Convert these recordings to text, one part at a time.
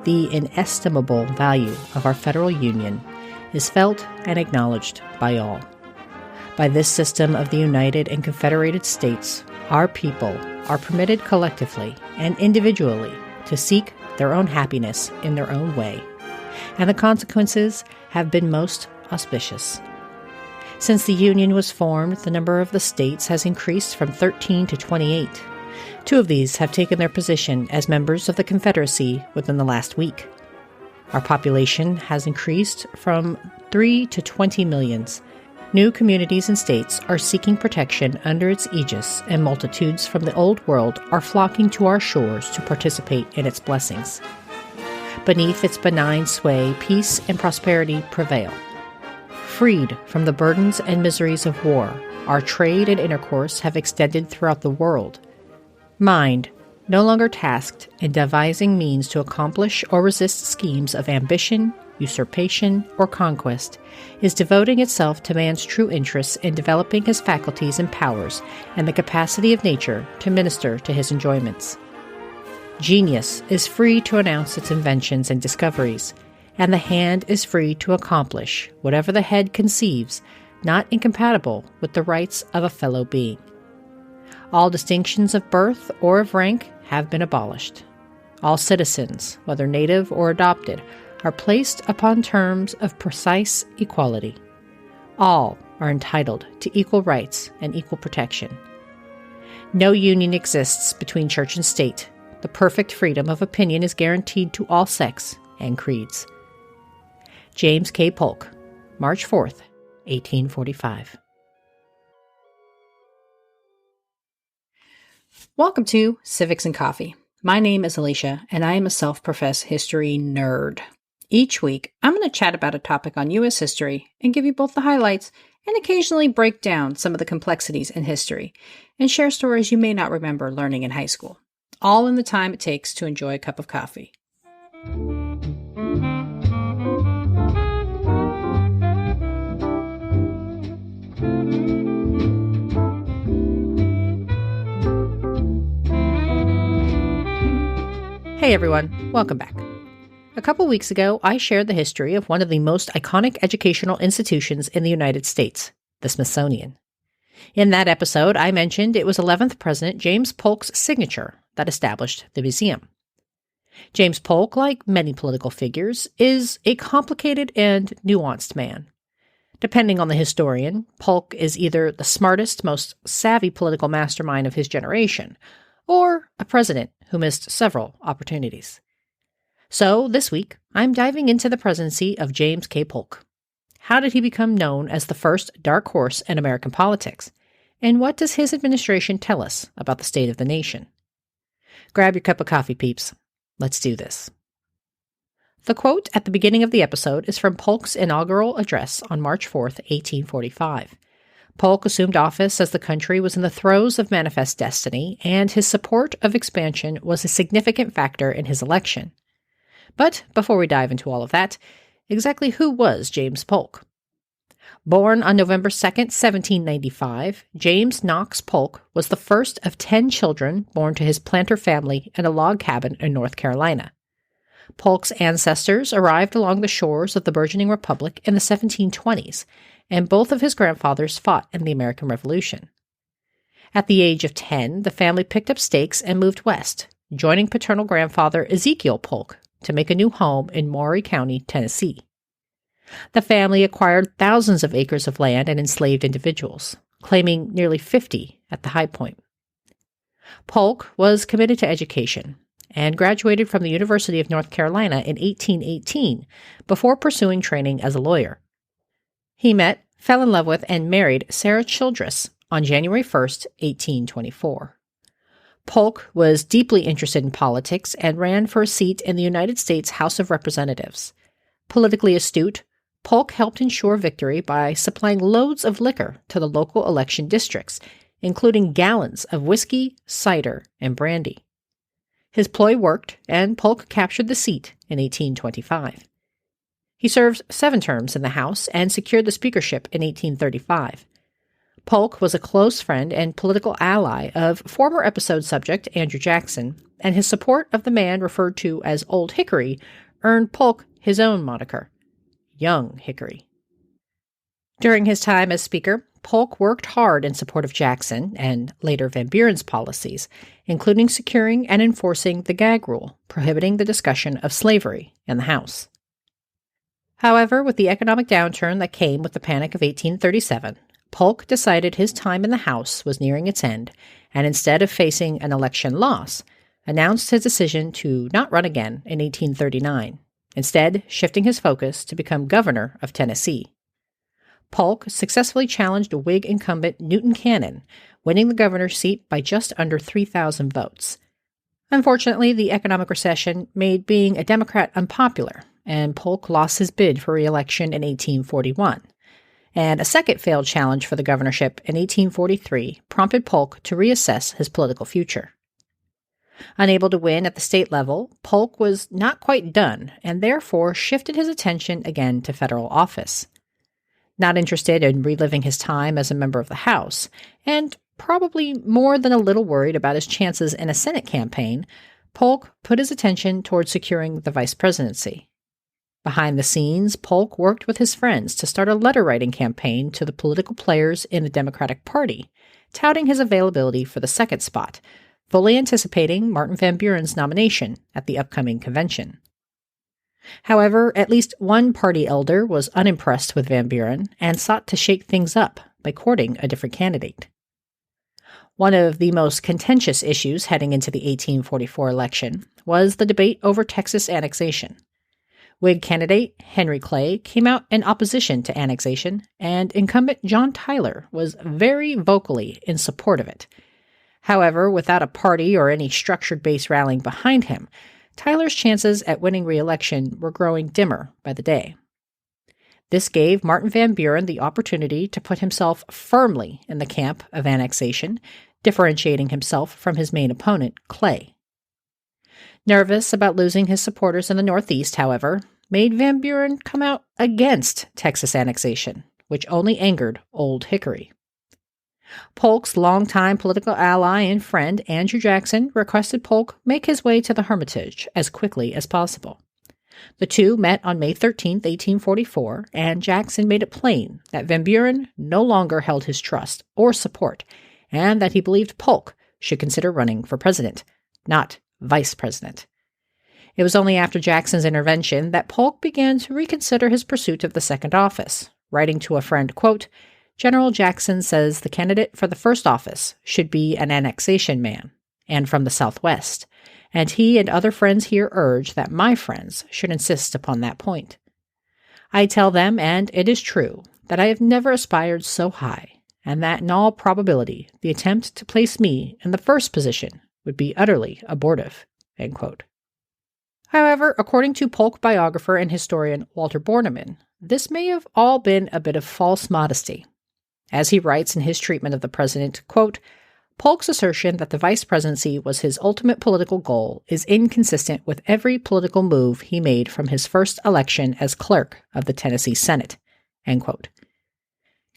the inestimable value of our federal union is felt and acknowledged by all. By this system of the United and Confederated States, our people are permitted collectively and individually to seek their own happiness in their own way, and the consequences have been most auspicious. Since the Union was formed, the number of the states has increased from 13 to 28. 2 of these have taken their position as members of the Confederacy within the last week. Our population has increased from 3 to 20 millions. New communities and states are seeking protection under its aegis, and multitudes from the Old World are flocking to our shores to participate in its blessings. Beneath its benign sway, peace and prosperity prevail. Freed from the burdens and miseries of war, our trade and intercourse have extended throughout the world. Mind, no longer tasked in devising means to accomplish or resist schemes of ambition, usurpation, or conquest, is devoting itself to man's true interests in developing his faculties and powers and the capacity of nature to minister to his enjoyments. Genius is free to announce its inventions and discoveries, and the hand is free to accomplish whatever the head conceives, not incompatible with the rights of a fellow being. All distinctions of birth or of rank have been abolished. All citizens, whether native or adopted, are placed upon terms of precise equality. All are entitled to equal rights and equal protection. No union exists between church and state. The perfect freedom of opinion is guaranteed to all sects and creeds. James K. Polk, March 4th, 1845. Welcome to Civics and Coffee. My name is Alicia, and I am a self-professed history nerd. Each week, I'm going to chat about a topic on U.S. history and give you both the highlights and occasionally break down some of the complexities in history and share stories you may not remember learning in high school, all in the time it takes to enjoy a cup of coffee. Hey everyone, welcome back. A couple weeks ago, I shared the history of one of the most iconic educational institutions in the United States, the Smithsonian. In that episode, I mentioned it was 11th President James Polk's signature that established the museum. James Polk, like many political figures, is a complicated and nuanced man. Depending on the historian, Polk is either the smartest, most savvy political mastermind of his generation, or a president who missed several opportunities. So, this week, I'm diving into the presidency of James K. Polk. How did he become known as the first dark horse in American politics? And what does his administration tell us about the state of the nation? Grab your cup of coffee, peeps. Let's do this. The quote at the beginning of the episode is from Polk's inaugural address on March 4th, 1845. Polk assumed office as the country was in the throes of manifest destiny, and his support of expansion was a significant factor in his election. But before we dive into all of that, exactly who was James Polk? Born on November 2nd, 1795, James Knox Polk was the first of 10 children born to his planter family in a log cabin in North Carolina. Polk's ancestors arrived along the shores of the burgeoning republic in the 1720s, and both of his grandfathers fought in the American Revolution. At the age of 10, the family picked up stakes and moved west, joining paternal grandfather Ezekiel Polk to make a new home in Maury County, Tennessee. The family acquired thousands of acres of land and enslaved individuals, claiming nearly 50 at the high point. Polk was committed to education and graduated from the University of North Carolina in 1818 before pursuing training as a lawyer. He met, fell in love with, and married Sarah Childress on January 1st, 1824. Polk was deeply interested in politics and ran for a seat in the United States House of Representatives. Politically astute, Polk helped ensure victory by supplying loads of liquor to the local election districts, including gallons of whiskey, cider, and brandy. His ploy worked, and Polk captured the seat in 1825. He served 7 terms in the House and secured the speakership in 1835. Polk was a close friend and political ally of former episode subject Andrew Jackson and his support of the man referred to as Old Hickory earned Polk his own moniker, Young Hickory. During his time as Speaker, Polk worked hard in support of Jackson and later Van Buren's policies, including securing and enforcing the gag rule, prohibiting the discussion of slavery in the House. However, with the economic downturn that came with the Panic of 1837, Polk decided his time in the House was nearing its end, and instead of facing an election loss, announced his decision to not run again in 1839, instead shifting his focus to become governor of Tennessee. Polk successfully challenged Whig incumbent Newton Cannon, winning the governor's seat by just under 3,000 votes. Unfortunately, the economic recession made being a Democrat unpopular, and Polk lost his bid for re-election in 1841. And a second failed challenge for the governorship in 1843 prompted Polk to reassess his political future. Unable to win at the state level, Polk was not quite done, and therefore shifted his attention again to federal office. Not interested in reliving his time as a member of the House, and probably more than a little worried about his chances in a Senate campaign, Polk put his attention toward securing the vice presidency. Behind the scenes, Polk worked with his friends to start a letter-writing campaign to the political players in the Democratic Party, touting his availability for the second spot, fully anticipating Martin Van Buren's nomination at the upcoming convention. However, at least one party elder was unimpressed with Van Buren and sought to shake things up by courting a different candidate. One of the most contentious issues heading into the 1844 election was the debate over Texas annexation. Whig candidate Henry Clay came out in opposition to annexation, and incumbent John Tyler was very vocally in support of it. However, without a party or any structured base rallying behind him, Tyler's chances at winning re-election were growing dimmer by the day. This gave Martin Van Buren the opportunity to put himself firmly in the camp of annexation, differentiating himself from his main opponent, Clay. Nervous about losing his supporters in the Northeast, however, made Van Buren come out against Texas annexation, which only angered Old Hickory. Polk's longtime political ally and friend, Andrew Jackson, requested Polk make his way to the Hermitage as quickly as possible. The two met on May 13, 1844, and Jackson made it plain that Van Buren no longer held his trust or support, and that he believed Polk should consider running for president, not vice president. It was only after Jackson's intervention that Polk began to reconsider his pursuit of the second office, writing to a friend, quote, General Jackson says the candidate for the first office should be an annexation man, and from the Southwest, and he and other friends here urge that my friends should insist upon that point. I tell them, and it is true, that I have never aspired so high, and that in all probability the attempt to place me in the first position would be utterly abortive. End quote. However, according to Polk biographer and historian Walter Borneman, this may have all been a bit of false modesty. As he writes in his treatment of the president, quote, Polk's assertion that the vice presidency was his ultimate political goal is inconsistent with every political move he made from his first election as clerk of the Tennessee Senate. End quote.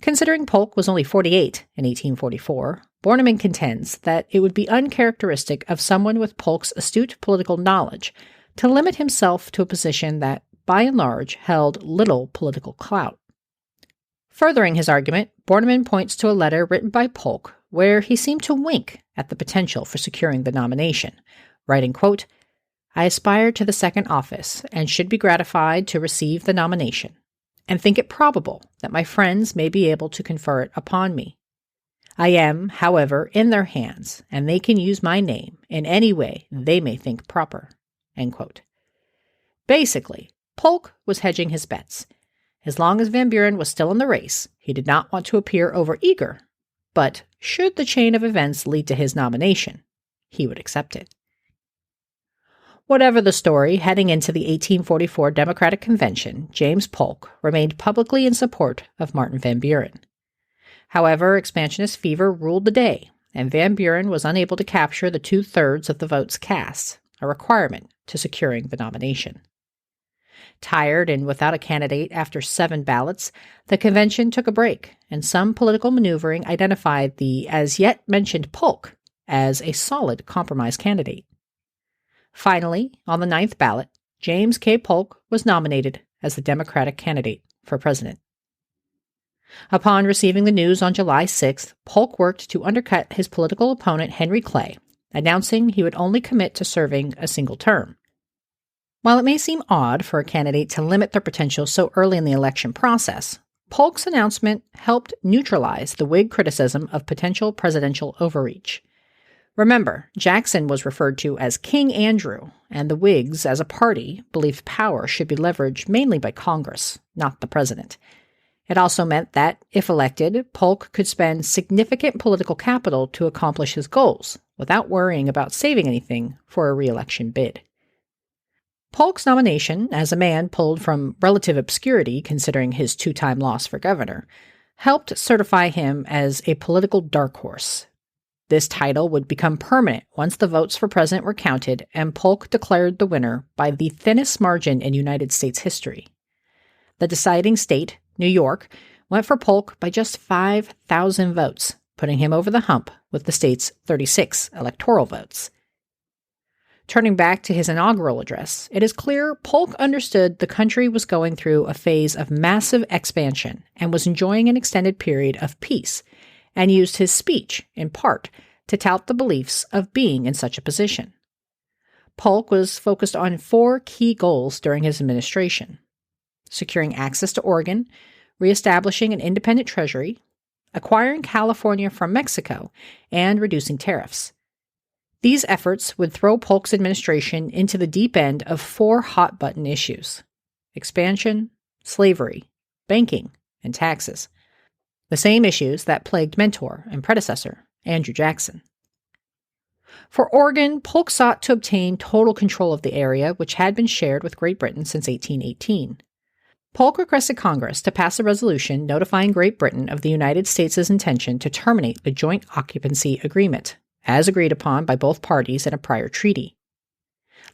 Considering Polk was only 48 in 1844, Borneman contends that it would be uncharacteristic of someone with Polk's astute political knowledge to limit himself to a position that, by and large, held little political clout. Furthering his argument, Borneman points to a letter written by Polk where he seemed to wink at the potential for securing the nomination, writing, quote, I aspire to the second office and should be gratified to receive the nomination, and think it probable that my friends may be able to confer it upon me. I am, however, in their hands, and they can use my name in any way they may think proper. End quote. Basically, Polk was hedging his bets. As long as Van Buren was still in the race, he did not want to appear overeager, but should the chain of events lead to his nomination, he would accept it. Whatever the story, heading into the 1844 Democratic Convention, James Polk remained publicly in support of Martin Van Buren. However, expansionist fever ruled the day, and Van Buren was unable to capture the 2/3 of the votes cast, a requirement to securing the nomination. Tired and without a candidate after 7 ballots, the convention took a break, and some political maneuvering identified the as-yet-mentioned Polk as a solid compromise candidate. Finally, on the ninth ballot, James K. Polk was nominated as the Democratic candidate for president. Upon receiving the news on July 6th, Polk worked to undercut his political opponent Henry Clay, announcing he would only commit to serving a single term. While it may seem odd for a candidate to limit their potential so early in the election process, Polk's announcement helped neutralize the Whig criticism of potential presidential overreach. Remember, Jackson was referred to as King Andrew, and the Whigs, as a party, believed power should be leveraged mainly by Congress, not the president. It also meant that, if elected, Polk could spend significant political capital to accomplish his goals, without worrying about saving anything for a re-election bid. Polk's nomination, as a man pulled from relative obscurity considering his two-time loss for governor, helped certify him as a political dark horse. This title would become permanent once the votes for president were counted and Polk declared the winner by the thinnest margin in United States history. The deciding state, New York, went for Polk by just 5,000 votes, putting him over the hump with the state's 36 electoral votes. Turning back to his inaugural address, it is clear Polk understood the country was going through a phase of massive expansion and was enjoying an extended period of peace, and used his speech, in part, to tout the beliefs of being in such a position. Polk was focused on 4 key goals during his administration: securing access to Oregon, reestablishing an independent treasury, acquiring California from Mexico, and reducing tariffs. These efforts would throw Polk's administration into the deep end of 4 hot-button issues: expansion, slavery, banking, and taxes. The same issues that plagued mentor and predecessor, Andrew Jackson. For Oregon, Polk sought to obtain total control of the area, which had been shared with Great Britain since 1818. Polk requested Congress to pass a resolution notifying Great Britain of the United States' intention to terminate the joint occupancy agreement, as agreed upon by both parties in a prior treaty.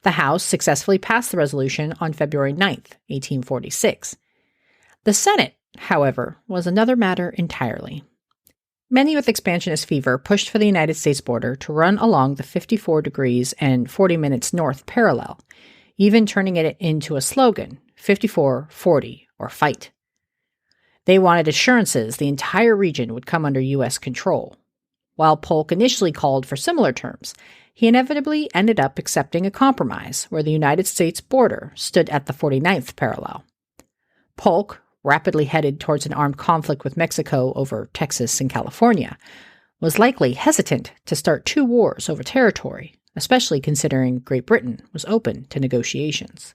The House successfully passed the resolution on February 9, 1846. The Senate, however, was another matter entirely. Many with expansionist fever pushed for the United States border to run along the 54 degrees and 40 minutes north parallel, even turning it into a slogan, 54, 40, or fight. They wanted assurances the entire region would come under U.S. control. While Polk initially called for similar terms, he inevitably ended up accepting a compromise where the United States border stood at the 49th parallel. Polk, rapidly headed towards an armed conflict with Mexico over Texas and California, was likely hesitant to start 2 wars over territory, especially considering Great Britain was open to negotiations.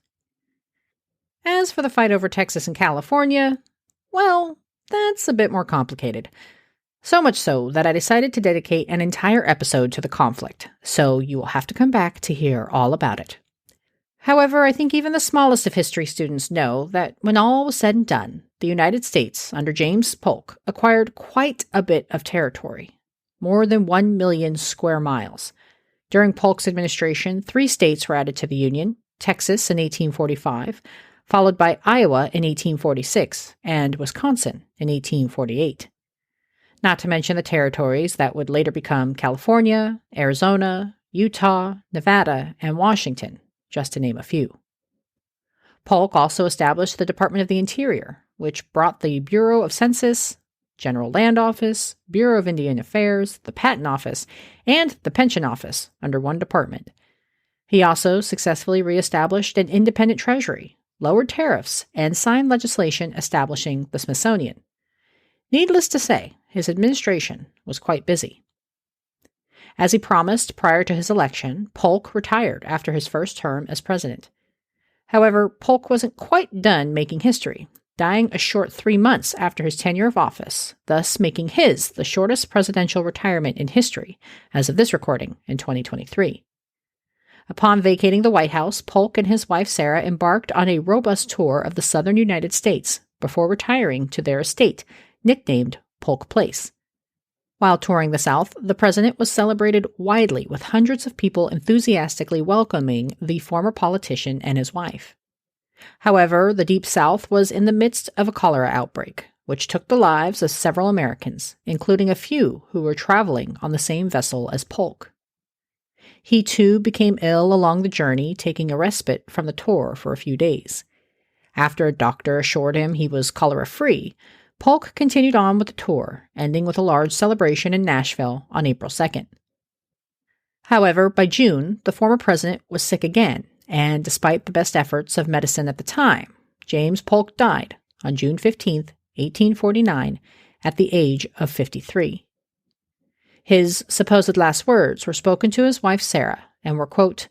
As for the fight over Texas and California, well, that's a bit more complicated. So much so that I decided to dedicate an entire episode to the conflict, so you will have to come back to hear all about it. However, I think even the smallest of history students know that when all was said and done, the United States, under James Polk, acquired quite a bit of territory, more than 1 million square miles. During Polk's administration, 3 states were added to the Union: Texas in 1845, followed by Iowa in 1846, and Wisconsin in 1848. Not to mention the territories that would later become California, Arizona, Utah, Nevada, and Washington, just to name a few. Polk also established the Department of the Interior, which brought the Bureau of Census, General Land Office, Bureau of Indian Affairs, the Patent Office, and the Pension Office under one department. He also successfully reestablished an independent treasury, lowered tariffs, and signed legislation establishing the Smithsonian. Needless to say, his administration was quite busy. As he promised prior to his election, Polk retired after his first term as president. However, Polk wasn't quite done making history, dying a short 3 months after his tenure of office, thus making his the shortest presidential retirement in history, as of this recording in 2023. Upon vacating the White House, Polk and his wife Sarah embarked on a robust tour of the southern United States before retiring to their estate, nicknamed Polk Place. While touring the South, the president was celebrated widely with hundreds of people enthusiastically welcoming the former politician and his wife. However, the Deep South was in the midst of a cholera outbreak, which took the lives of several Americans, including a few who were traveling on the same vessel as Polk. He too became ill along the journey, taking a respite from the tour for a few days. After a doctor assured him he was cholera-free, Polk continued on with the tour, ending with a large celebration in Nashville on April 2nd. However, by June, the former president was sick again, and despite the best efforts of medicine at the time, James Polk died on June 15, 1849, at the age of 53. His supposed last words were spoken to his wife Sarah and were, quote,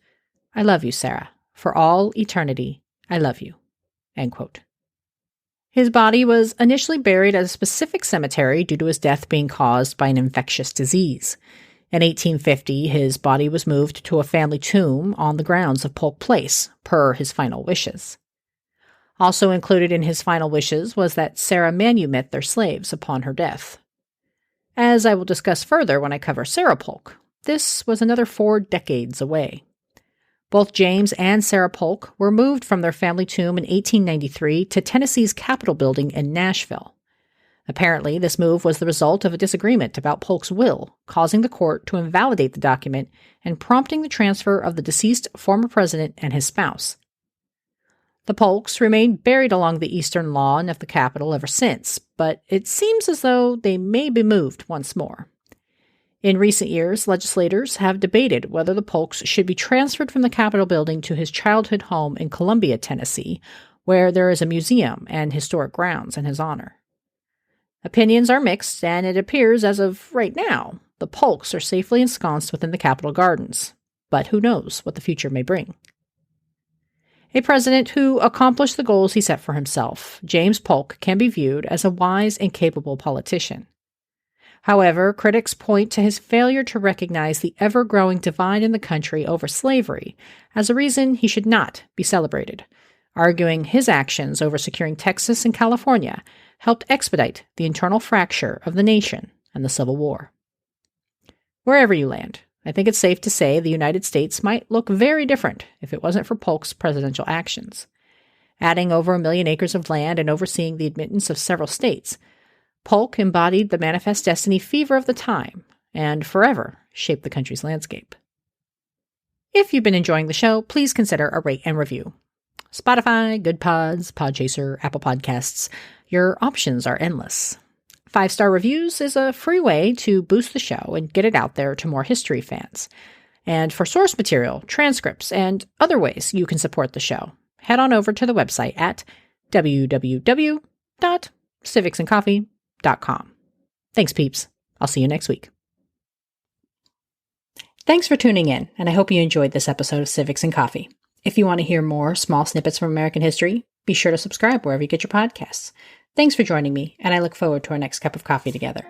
"I love you, Sarah. For all eternity, I love you." End quote. His body was initially buried at a specific cemetery due to his death being caused by an infectious disease. In 1850, his body was moved to a family tomb on the grounds of Polk Place, per his final wishes. Also included in his final wishes was that Sarah manumit their slaves upon her death. As I will discuss further when I cover Sarah Polk, this was another 4 decades away. Both James and Sarah Polk were moved from their family tomb in 1893 to Tennessee's Capitol building in Nashville. Apparently, this move was the result of a disagreement about Polk's will, causing the court to invalidate the document and prompting the transfer of the deceased former president and his spouse. The Polks remained buried along the eastern lawn of the Capitol ever since, but it seems as though they may be moved once more. In recent years, legislators have debated whether the Polks should be transferred from the Capitol building to his childhood home in Columbia, Tennessee, where there is a museum and historic grounds in his honor. Opinions are mixed, and it appears as of right now, the Polks are safely ensconced within the Capitol Gardens, but who knows what the future may bring. A president who accomplished the goals he set for himself, James Polk can be viewed as a wise and capable politician. However, critics point to his failure to recognize the ever-growing divide in the country over slavery as a reason he should not be celebrated, arguing his actions over securing Texas and California helped expedite the internal fracture of the nation and the Civil War. Wherever you land, I think it's safe to say the United States might look very different if it wasn't for Polk's presidential actions. Adding over 1 million acres of land and overseeing the admittance of several states, Polk embodied the manifest destiny fever of the time and forever shaped the country's landscape. If you've been enjoying the show, please consider a rate and review. Spotify, Good Pods, Podchaser, Apple Podcasts, your options are endless. 5-star reviews is a free way to boost the show and get it out there to more history fans. And for source material, transcripts, and other ways you can support the show, head on over to the website at www.civicsandcoffee.com. Thanks, peeps. I'll see you next week. Thanks for tuning in, and I hope you enjoyed this episode of Civics and Coffee. If you want to hear more small snippets from American history, be sure to subscribe wherever you get your podcasts. Thanks for joining me, and I look forward to our next cup of coffee together.